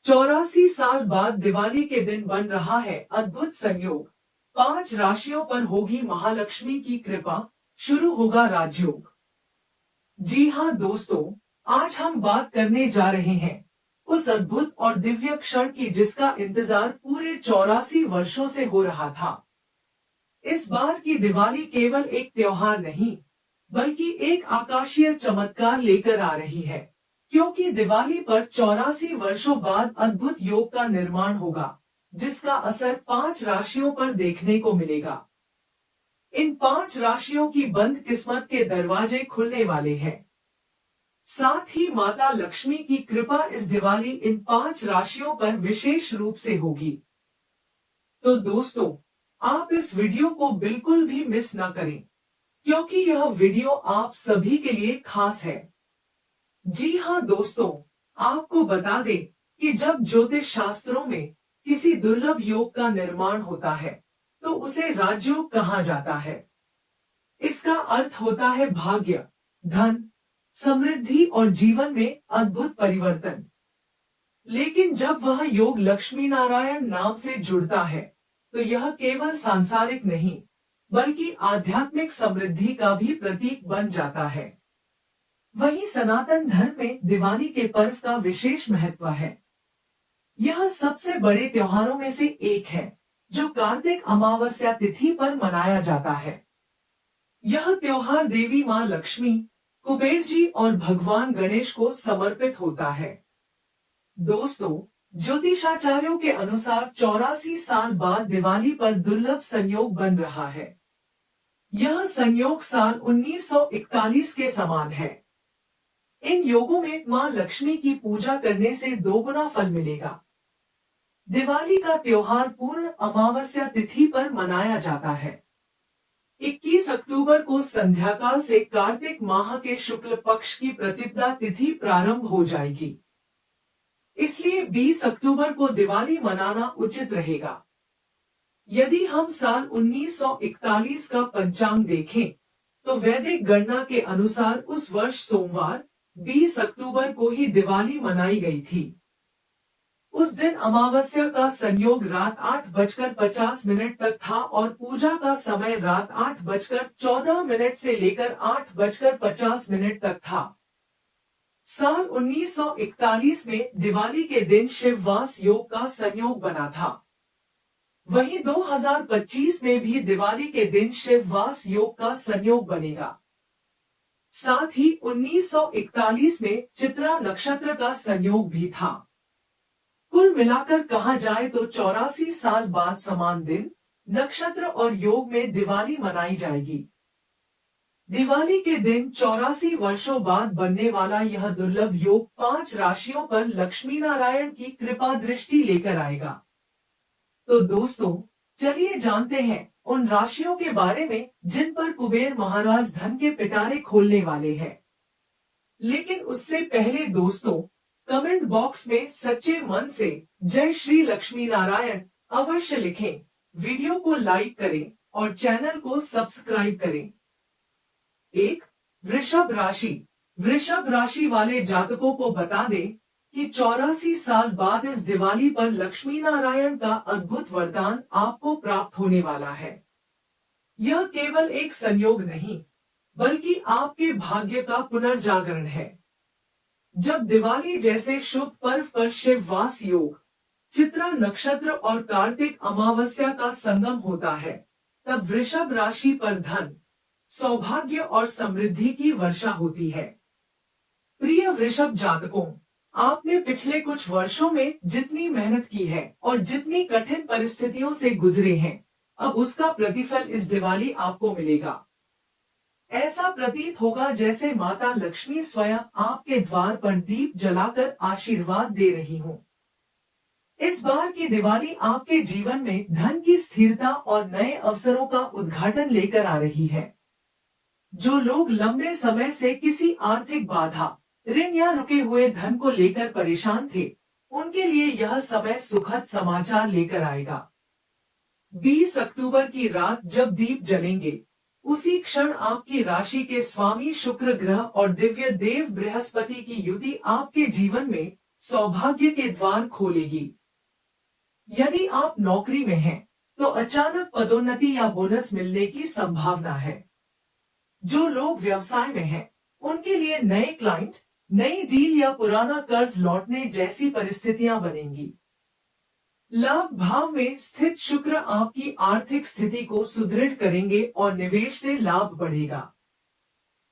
84 साल बाद दिवाली के दिन बन रहा है अद्भुत संयोग। 5 राशियों पर होगी महालक्ष्मी की कृपा, शुरू होगा राजयोग। जी हाँ दोस्तों, आज हम बात करने जा रहे हैं उस अद्भुत और दिव्य क्षण की जिसका इंतजार पूरे 84 वर्षों से हो रहा था। इस बार की दिवाली केवल एक त्योहार नहीं, बल्कि एक आकाशीय चमत्कार लेकर आ रही है, क्योंकि दिवाली पर 84 वर्षों बाद अद्भुत योग का निर्माण होगा, जिसका असर 5 राशियों पर देखने को मिलेगा। इन 5 राशियों की बंद किस्मत के दरवाजे खुलने वाले हैं। साथ ही माता लक्ष्मी की कृपा इस दिवाली इन 5 राशियों पर विशेष रूप से होगी। तो दोस्तों, आप इस वीडियो को बिल्कुल भी मिस ना करें, क्योंकि यह वीडियो आप सभी के लिए खास है। जी हाँ दोस्तों, आपको बता दें कि जब ज्योतिष शास्त्रों में किसी दुर्लभ योग का निर्माण होता है, तो उसे राजयोग कहा जाता है। इसका अर्थ होता है भाग्य, धन, समृद्धि और जीवन में अद्भुत परिवर्तन। लेकिन जब वह योग लक्ष्मी नारायण नाम से जुड़ता है, तो यह केवल सांसारिक नहीं, बल्कि आध्यात्मिक समृद्धि का भी प्रतीक बन जाता है। वहीं सनातन धर्म में दिवाली के पर्व का विशेष महत्व है। यह सबसे बड़े त्योहारों में से एक है, जो कार्तिक अमावस्या तिथि पर मनाया जाता है। यह त्योहार देवी मां लक्ष्मी, कुबेर जी और भगवान गणेश को समर्पित होता है। दोस्तों, ज्योतिषाचार्यों के अनुसार 84 साल बाद दिवाली पर दुर्लभ संयोग बन रहा है। यह संयोग साल 1941 के समान है। इन योगों में मां लक्ष्मी की पूजा करने से दोगुना फल मिलेगा। दिवाली का त्योहार पूर्ण अमावस्या तिथि पर मनाया जाता है। 21 अक्टूबर को संध्याकाल से कार्तिक माह के शुक्ल पक्ष की प्रतिपदा तिथि प्रारंभ हो जाएगी। इसलिए 20 अक्टूबर को दिवाली मनाना उचित रहेगा। यदि हम साल 1941 का पंचांग देखें, तो वैदिक गणना के अनुसार उस वर्ष सोमवार 20 अक्टूबर को ही दिवाली मनाई गई थी। उस दिन अमावस्या का संयोग रात 8:50 तक था और पूजा का समय रात 8:14 से लेकर 8:50 तक था। साल 1941 में दिवाली के दिन शिववास योग का संयोग बना था। वहीं 2025 में भी दिवाली के दिन शिववास योग का संयोग बनेगा। साथ ही 1941 में चित्रा नक्षत्र का संयोग भी था। कुल मिलाकर कहा जाए तो 84 साल बाद समान दिन, नक्षत्र और योग में दिवाली मनाई जाएगी। दिवाली के दिन 84 वर्षों बाद बनने वाला यह दुर्लभ योग 5 राशियों पर लक्ष्मी नारायण की कृपा दृष्टि लेकर आएगा। तो दोस्तों, चलिए जानते हैं उन राशियों के बारे में जिन पर कुबेर महाराज धन के पिटारे खोलने वाले हैं। लेकिन उससे पहले दोस्तों, कमेंट बॉक्स में सच्चे मन से जय श्री लक्ष्मी नारायण अवश्य लिखें, वीडियो को लाइक करें और चैनल को सब्सक्राइब करें। 1. वृषभ राशि। वृषभ राशि वाले जातकों को बता दें कि 84 साल बाद इस दिवाली पर लक्ष्मी नारायण का अद्भुत वरदान आपको प्राप्त होने वाला है। यह केवल एक संयोग नहीं, बल्कि आपके भाग्य का पुनर्जागरण है। जब दिवाली जैसे शुभ पर्व पर शिववास योग, चित्रा नक्षत्र और कार्तिक अमावस्या का संगम होता है, तब वृषभ राशि पर धन, सौभाग्य और समृद्धि की वर्षा होती है। प्रिय वृषभ जातकों, आपने पिछले कुछ वर्षों में जितनी मेहनत की है और जितनी कठिन परिस्थितियों से गुजरे हैं, अब उसका प्रतिफल इस दिवाली आपको मिलेगा। ऐसा प्रतीत होगा जैसे माता लक्ष्मी स्वयं आपके द्वार पर दीप जलाकर आशीर्वाद दे रही हो। इस बार की दिवाली आपके जीवन में धन की स्थिरता और नए अवसरों का उद्घाटन लेकर आ रही है। जो लोग लंबे समय से किसी आर्थिक बाधा, ऋण या रुके हुए धन को लेकर परेशान थे, उनके लिए यह समय सुखद समाचार लेकर आएगा। 20 अक्टूबर की रात जब दीप जलेंगे, उसी क्षण आपकी राशि के स्वामी शुक्र ग्रह और दिव्य देव बृहस्पति की युति आपके जीवन में सौभाग्य के द्वार खोलेगी। यदि आप नौकरी में हैं, तो अचानक पदोन्नति या बोनस मिलने की संभावना है। जो लोग व्यवसाय में हैं, उनके लिए नए क्लाइंट, नई डील या पुराना कर्ज लौटने जैसी परिस्थितियां बनेंगी। लाभ भाव में स्थित शुक्र आपकी आर्थिक स्थिति को सुदृढ़ करेंगे और निवेश से लाभ बढ़ेगा।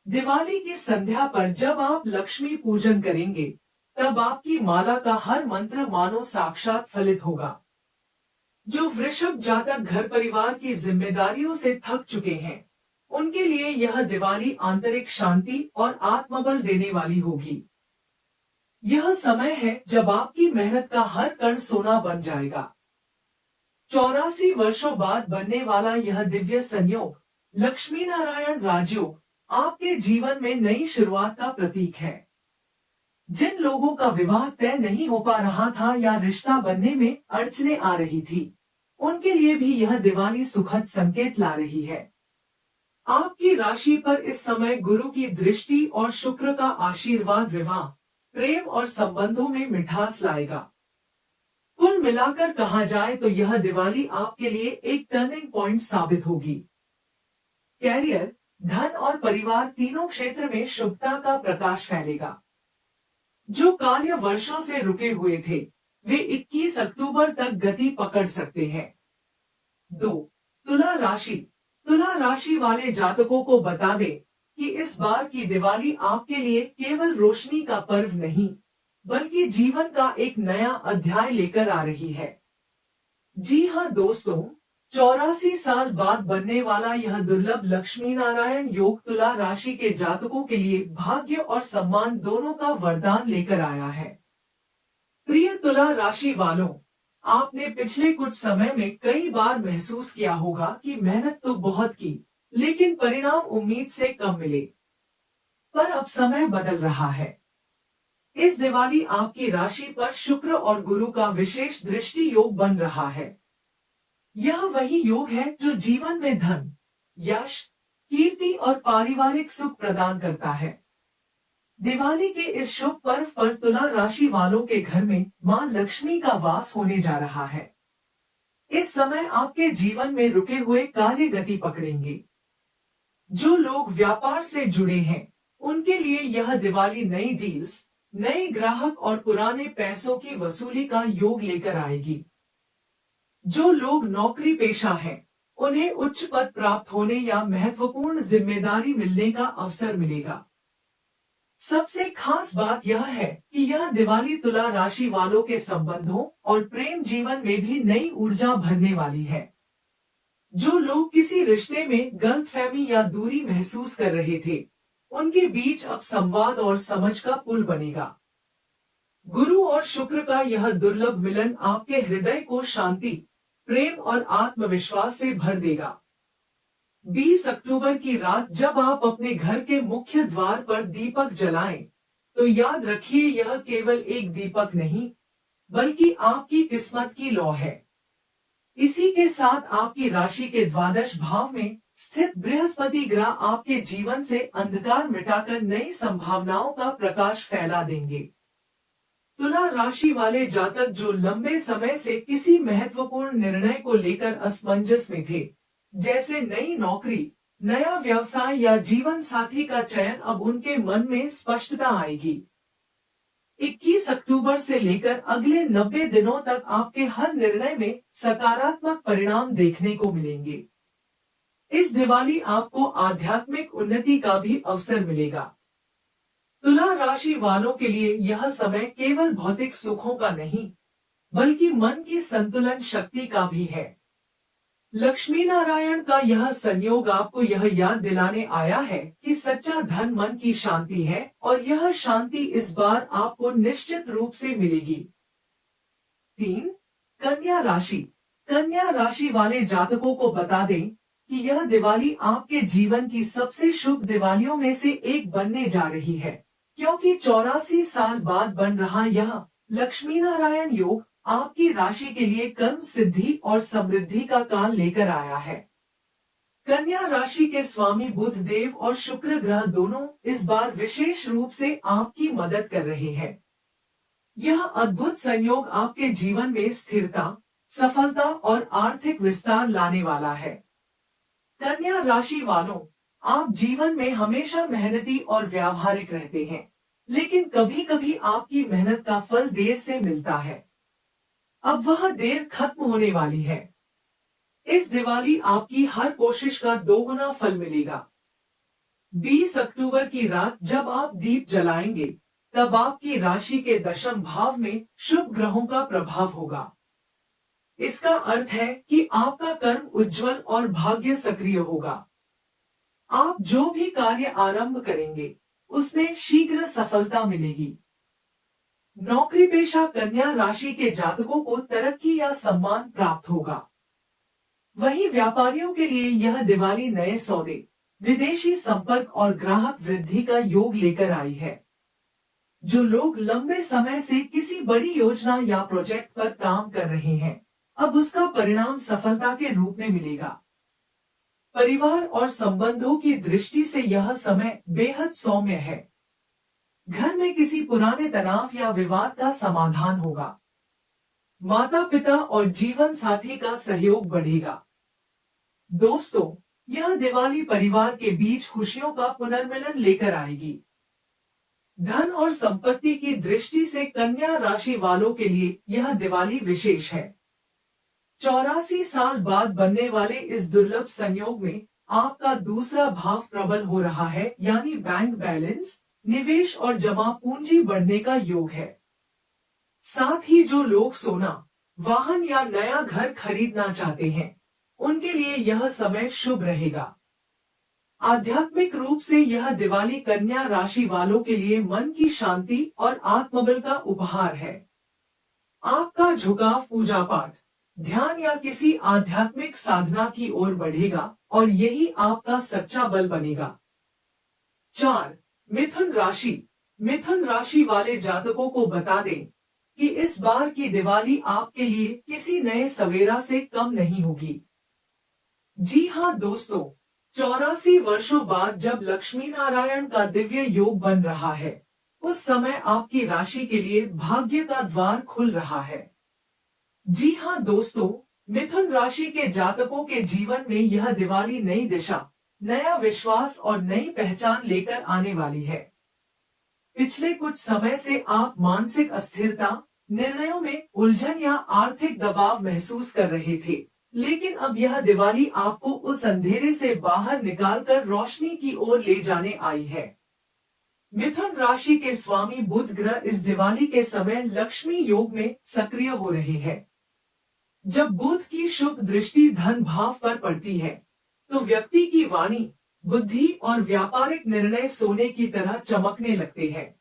दिवाली की संध्या पर जब आप लक्ष्मी पूजन करेंगे, तब आपकी माला का हर मंत्र मानो साक्षात फलित होगा। जो वृषभ जातक घर परिवार की जिम्मेदारियों से थक चुके हैं, उनके लिए यह दिवाली आंतरिक शांति और आत्मबल देने वाली होगी। यह समय है जब आपकी मेहनत का हर कण सोना बन जाएगा। 84 वर्षों बाद बनने वाला यह दिव्य संयोग, लक्ष्मी नारायण राजयोग, आपके जीवन में नई शुरुआत का प्रतीक है। जिन लोगों का विवाह तय नहीं हो पा रहा था या रिश्ता बनने में अड़चने आ रही थी, उनके लिए भी यह दिवाली सुखद संकेत ला रही है। आपकी राशि पर इस समय गुरु की दृष्टि और शुक्र का आशीर्वाद विवाह, प्रेम और संबंधों में मिठास लाएगा। कुल मिलाकर कहा जाए तो यह दिवाली आपके लिए एक टर्निंग पॉइंट साबित होगी। कैरियर, धन और परिवार तीनों क्षेत्र में शुभता का प्रकाश फैलेगा। जो कार्य वर्षों से रुके हुए थे, वे 21 अक्टूबर तक गति पकड़ सकते हैं। 2. तुला राशि। तुला राशि वाले जातकों को बता दें कि इस बार की दिवाली आपके लिए केवल रोशनी का पर्व नहीं, बल्कि जीवन का एक नया अध्याय लेकर आ रही है। जी हाँ दोस्तों, 84 साल बाद बनने वाला यह दुर्लभ लक्ष्मी नारायण योग तुला राशि के जातकों के लिए भाग्य और सम्मान दोनों का वरदान लेकर आया है। प्रिय तुला राशि वालों, आपने पिछले कुछ समय में कई बार महसूस किया होगा कि मेहनत तो बहुत की, लेकिन परिणाम उम्मीद से कम मिले। पर अब समय बदल रहा है। इस दिवाली आपकी राशि पर शुक्र और गुरु का विशेष दृष्टि योग बन रहा है। यह वही योग है जो जीवन में धन, यश, कीर्ति और पारिवारिक सुख प्रदान करता है। दिवाली के इस शुभ पर्व पर तुला राशि वालों के घर में मां लक्ष्मी का वास होने जा रहा है। इस समय आपके जीवन में रुके हुए कार्य गति पकड़ेंगे। जो लोग व्यापार से जुड़े हैं, उनके लिए यह दिवाली नई डील्स, नए ग्राहक और पुराने पैसों की वसूली का योग लेकर आएगी। जो लोग नौकरी पेशा हैं, उन्हें उच्च पद प्राप्त होने या महत्वपूर्ण जिम्मेदारी मिलने का अवसर मिलेगा। सबसे खास बात यह है कि यह दिवाली तुला राशि वालों के संबंधों और प्रेम जीवन में भी नई ऊर्जा भरने वाली है। जो लोग किसी रिश्ते में गलतफहमी या दूरी महसूस कर रहे थे, उनके बीच अब संवाद और समझ का पुल बनेगा। गुरु और शुक्र का यह दुर्लभ मिलन आपके हृदय को शांति, प्रेम और आत्मविश्वास से भर देगा। 20 अक्टूबर की रात जब आप अपने घर के मुख्य द्वार पर दीपक जलाएं, तो याद रखिए यह केवल एक दीपक नहीं, बल्कि आपकी किस्मत की लौ है। इसी के साथ आपकी राशि के द्वादश भाव में स्थित बृहस्पति ग्रह आपके जीवन से अंधकार मिटाकर नई संभावनाओं का प्रकाश फैला देंगे। तुला राशि वाले जातक जो लंबे समय से किसी महत्वपूर्ण निर्णय को लेकर असमंजस में थे, जैसे नई नौकरी, नया व्यवसाय या जीवन साथी का चयन, अब उनके मन में स्पष्टता आएगी। 21 अक्टूबर से लेकर अगले 90 दिनों तक आपके हर निर्णय में सकारात्मक परिणाम देखने को मिलेंगे। इस दिवाली आपको आध्यात्मिक उन्नति का भी अवसर मिलेगा। तुला राशि वालों के लिए यह समय केवल भौतिक सुखों का नहीं, बल्कि मन की संतुलन शक्ति का भी है। लक्ष्मी नारायण का यह संयोग आपको यह याद दिलाने आया है कि सच्चा धन मन की शांति है और यह शांति इस बार आपको निश्चित रूप से मिलेगी। 3. कन्या राशि। कन्या राशि वाले जातकों को बता दें कि यह दिवाली आपके जीवन की सबसे शुभ दिवालियों में से एक बनने जा रही है, क्योंकि 84 साल बाद बन रहा यह लक्ष्मी नारायण योग आपकी राशि के लिए कर्म सिद्धि और समृद्धि का काल लेकर आया है। कन्या राशि के स्वामी बुध देव और शुक्र ग्रह दोनों इस बार विशेष रूप से आपकी मदद कर रहे हैं। यह अद्भुत संयोग आपके जीवन में स्थिरता, सफलता और आर्थिक विस्तार लाने वाला है। कन्या राशि वालों, आप जीवन में हमेशा मेहनती और व्यावहारिक रहते हैं, लेकिन कभी कभी आपकी मेहनत का फल देर से मिलता है। अब वह देर खत्म होने वाली है। इस दिवाली आपकी हर कोशिश का दोगुना फल मिलेगा। 20 अक्टूबर की रात जब आप दीप जलाएंगे, तब आपकी राशि के दशम भाव में शुभ ग्रहों का प्रभाव होगा। इसका अर्थ है कि आपका कर्म उज्जवल और भाग्य सक्रिय होगा। आप जो भी कार्य आरंभ करेंगे, उसमें शीघ्र सफलता मिलेगी। नौकरी पेशा कन्या राशि के जातकों को तरक्की या सम्मान प्राप्त होगा। वहीं व्यापारियों के लिए यह दिवाली नए सौदे, विदेशी संपर्क और ग्राहक वृद्धि का योग लेकर आई है। जो लोग लंबे समय से किसी बड़ी योजना या प्रोजेक्ट पर काम कर रहे हैं, अब उसका परिणाम सफलता के रूप में मिलेगा। परिवार और संबंधों की दृष्टि से यह समय बेहद सौम्य है। घर में किसी पुराने तनाव या विवाद का समाधान होगा। माता पिता और जीवन साथी का सहयोग बढ़ेगा। दोस्तों, यह दिवाली परिवार के बीच खुशियों का पुनर्मिलन लेकर आएगी। धन और संपत्ति की दृष्टि से कन्या राशि वालों के लिए यह दिवाली विशेष है। 84 साल बाद बनने वाले इस दुर्लभ संयोग में आपका दूसरा भाव प्रबल हो रहा है, यानी बैंक बैलेंस, निवेश और जमा पूंजी बढ़ने का योग है। साथ ही जो लोग सोना, वाहन या नया घर खरीदना चाहते हैं, उनके लिए यह समय शुभ रहेगा। आध्यात्मिक रूप से यह दिवाली कन्या राशि वालों के लिए मन की शांति और आत्मबल का उपहार है। आपका झुकाव पूजा पाठ, ध्यान या किसी आध्यात्मिक साधना की ओर बढ़ेगा और यही आपका सच्चा बल बनेगा। 4. मिथुन राशि। मिथुन राशि वाले जातकों को बता दें कि इस बार की दिवाली आपके लिए किसी नए सवेरा से कम नहीं होगी। जी हाँ दोस्तों, 84 वर्षों बाद जब लक्ष्मी नारायण का दिव्य योग बन रहा है, उस समय आपकी राशि के लिए भाग्य का द्वार खुल रहा है। जी हाँ दोस्तों, मिथुन राशि के जातकों के जीवन में यह दिवाली नई दिशा, नया विश्वास और नई पहचान लेकर आने वाली है। पिछले कुछ समय से आप मानसिक अस्थिरता, निर्णयों में उलझन या आर्थिक दबाव महसूस कर रहे थे, लेकिन अब यह दिवाली आपको उस अंधेरे से बाहर निकालकर रोशनी की ओर ले जाने आई है। मिथुन राशि के स्वामी बुध ग्रह इस दिवाली के समय लक्ष्मी योग में सक्रिय हो रहे हैं। जब बुध की शुभ दृष्टि धन भाव पर पड़ती है, तो व्यक्ति की वाणी, बुद्धि और व्यापारिक निर्णय सोने की तरह चमकने लगते हैं।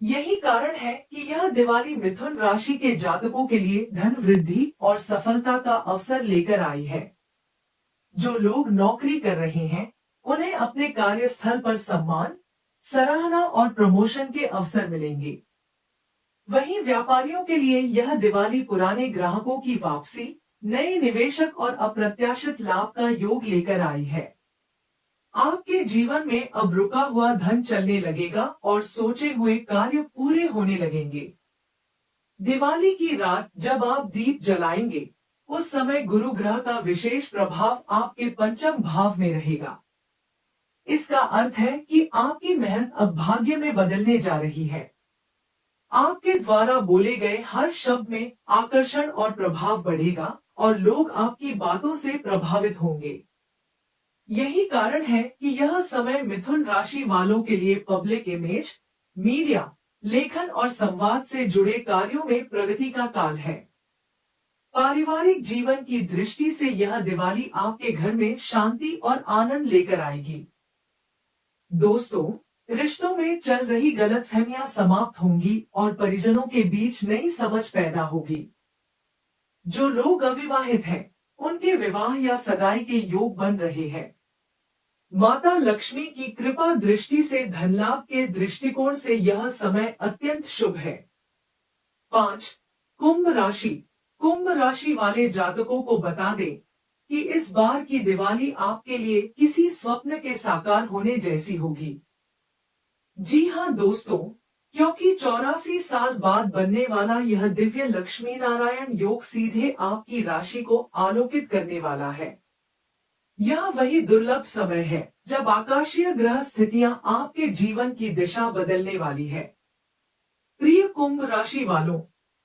यही कारण है कि यह दिवाली मिथुन राशि के जातकों के लिए धन वृद्धि और सफलता का अवसर लेकर आई है। जो लोग नौकरी कर रहे हैं, उन्हें अपने कार्यस्थल पर सम्मान, सराहना और प्रमोशन के अवसर मिलेंगे। वहीं व्यापारियों के लिए यह दिवाली पुराने ग्राहकों की वापसी, नए निवेशक और अप्रत्याशित लाभ का योग लेकर आई है। आपके जीवन में अब रुका हुआ धन चलने लगेगा और सोचे हुए कार्य पूरे होने लगेंगे। दिवाली की रात जब आप दीप जलाएंगे, उस समय गुरु ग्रह का विशेष प्रभाव आपके पंचम भाव में रहेगा। इसका अर्थ है कि आपकी मेहनत अब भाग्य में बदलने जा रही है। आपके द्वारा बोले गए हर शब्द में आकर्षण और प्रभाव बढ़ेगा और लोग आपकी बातों से प्रभावित होंगे। यही कारण है कि यह समय मिथुन राशि वालों के लिए पब्लिक इमेज, मीडिया, लेखन और संवाद से जुड़े कार्यों में प्रगति का काल है। पारिवारिक जीवन की दृष्टि से यह दिवाली आपके घर में शांति और आनंद लेकर आएगी। दोस्तों, रिश्तों में चल रही गलतफहमियां समाप्त होंगी और परिजनों के बीच नई समझ पैदा होगी। जो लोग अविवाहित हैं, उनके विवाह या सगाई के योग बन रहे हैं। माता लक्ष्मी की कृपा दृष्टि से धन लाभ के दृष्टिकोण से यह समय अत्यंत शुभ है। 5. कुंभ राशि। कुंभ राशि वाले जातकों को बता दें कि इस बार की दिवाली आपके लिए किसी स्वप्न के साकार होने जैसी होगी। जी हाँ दोस्तों, क्योंकि 84 साल बाद बनने वाला यह दिव्य लक्ष्मी नारायण योग सीधे आपकी राशि को आलोकित करने वाला है। यह वही दुर्लभ समय है जब आकाशीय ग्रह स्थितियां आपके जीवन की दिशा बदलने वाली है। प्रिय कुंभ राशि वालों,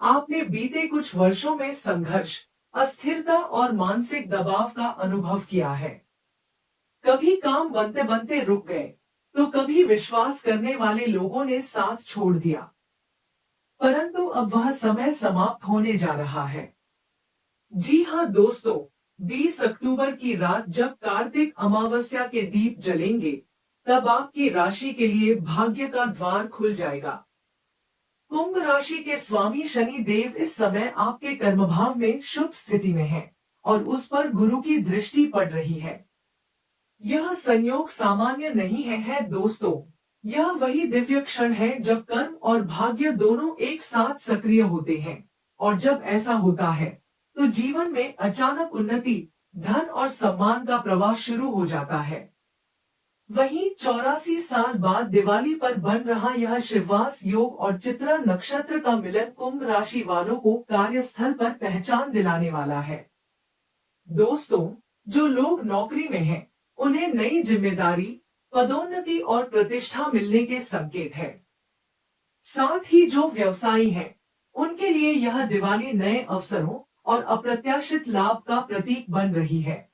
आपने बीते कुछ वर्षों में संघर्ष, अस्थिरता और मानसिक दबाव का अनुभव किया है। कभी काम बनते बनते रुक गए, तो कभी विश्वास करने वाले लोगों ने साथ छोड़ दिया। परंतु अब वह समय समाप्त होने जा रहा है। जी हाँ दोस्तों, 20 अक्टूबर की रात जब कार्तिक अमावस्या के दीप जलेंगे, तब आपकी राशि के लिए भाग्य का द्वार खुल जाएगा। कुंभ राशि के स्वामी शनि देव इस समय आपके कर्मभाव में शुभ स्थिति में हैं और उस पर गुरु की दृष्टि पड़ रही है। यह संयोग सामान्य नहीं है दोस्तों। यह वही दिव्य क्षण है जब कर्म और भाग्य दोनों एक साथ सक्रिय होते हैं, और जब ऐसा होता है तो जीवन में अचानक उन्नति, धन और सम्मान का प्रवाह शुरू हो जाता है। वहीं 84 साल बाद दिवाली पर बन रहा यह शिववास योग और चित्रा नक्षत्र का मिलन कुंभ राशि वालों को कार्यस्थल पर पहचान दिलाने वाला है। दोस्तों, जो लोग नौकरी में हैं, उन्हें नई जिम्मेदारी, पदोन्नति और प्रतिष्ठा मिलने के संकेत है। साथ ही जो व्यवसायी हैं, उनके लिए यह दिवाली नए अवसरों और अप्रत्याशित लाभ का प्रतीक बन रही है।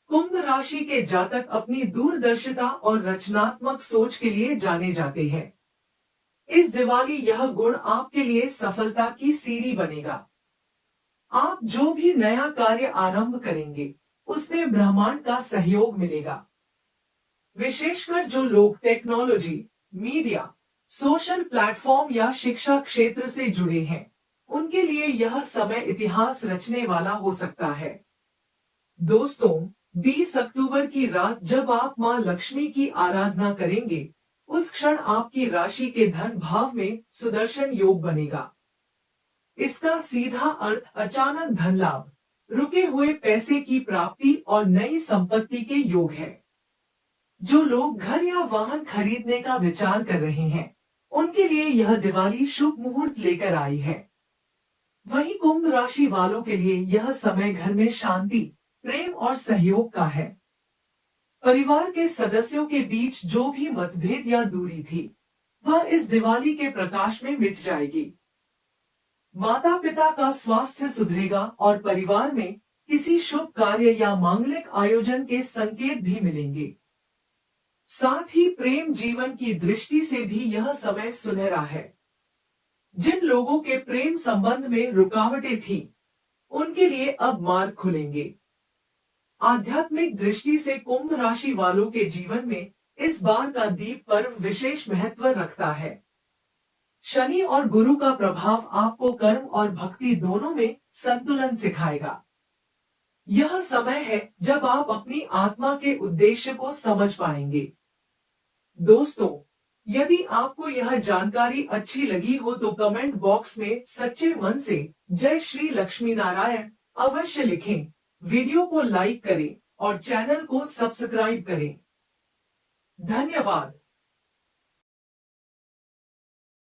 कुंभ राशि के जातक अपनी दूरदर्शिता और रचनात्मक सोच के लिए जाने जाते हैं। इस दिवाली यह गुण आपके लिए सफलता की सीढ़ी बनेगा। आप जो भी नया कार्य आरंभ करेंगे, उसमें ब्रह्मांड का सहयोग मिलेगा। विशेषकर जो लोग टेक्नोलॉजी, मीडिया, सोशल प्लेटफॉर्म या शिक्षा क्षेत्र से जुड़े हैं, उनके लिए यह समय इतिहास रचने वाला हो सकता है। दोस्तों, 20 अक्टूबर की रात जब आप मां लक्ष्मी की आराधना करेंगे, उस क्षण आपकी राशि के धन भाव में सुदर्शन योग बनेगा। इसका सीधा अर्थ अचानक धन लाभ, रुके हुए पैसे की प्राप्ति और नई संपत्ति के योग है। जो लोग घर या वाहन खरीदने का विचार कर रहे हैं, उनके लिए यह दिवाली शुभ मुहूर्त लेकर आई है। वहीं कुंभ राशि वालों के लिए यह समय घर में शांति, प्रेम और सहयोग का है। परिवार के सदस्यों के बीच जो भी मतभेद या दूरी थी, वह इस दिवाली के प्रकाश में मिट जाएगी। माता पिता का स्वास्थ्य सुधरेगा और परिवार में किसी शुभ कार्य या मांगलिक आयोजन के संकेत भी मिलेंगे। साथ ही प्रेम जीवन की दृष्टि से भी यह समय सुनहरा है। जिन लोगों के प्रेम संबंध में रुकावटें थी, उनके लिए अब मार्ग खुलेंगे। आध्यात्मिक दृष्टि से कुंभ राशि वालों के जीवन में इस बार का दीप पर्व विशेष महत्व रखता है। शनि और गुरु का प्रभाव आपको कर्म और भक्ति दोनों में संतुलन सिखाएगा। यह समय है जब आप अपनी आत्मा के उद्देश्य को समझ पाएंगे। दोस्तों, यदि आपको यह जानकारी अच्छी लगी हो तो कमेंट बॉक्स में सच्चे मन से जय श्री लक्ष्मी नारायण अवश्य लिखें। वीडियो को लाइक करें और चैनल को सब्सक्राइब करें। धन्यवाद।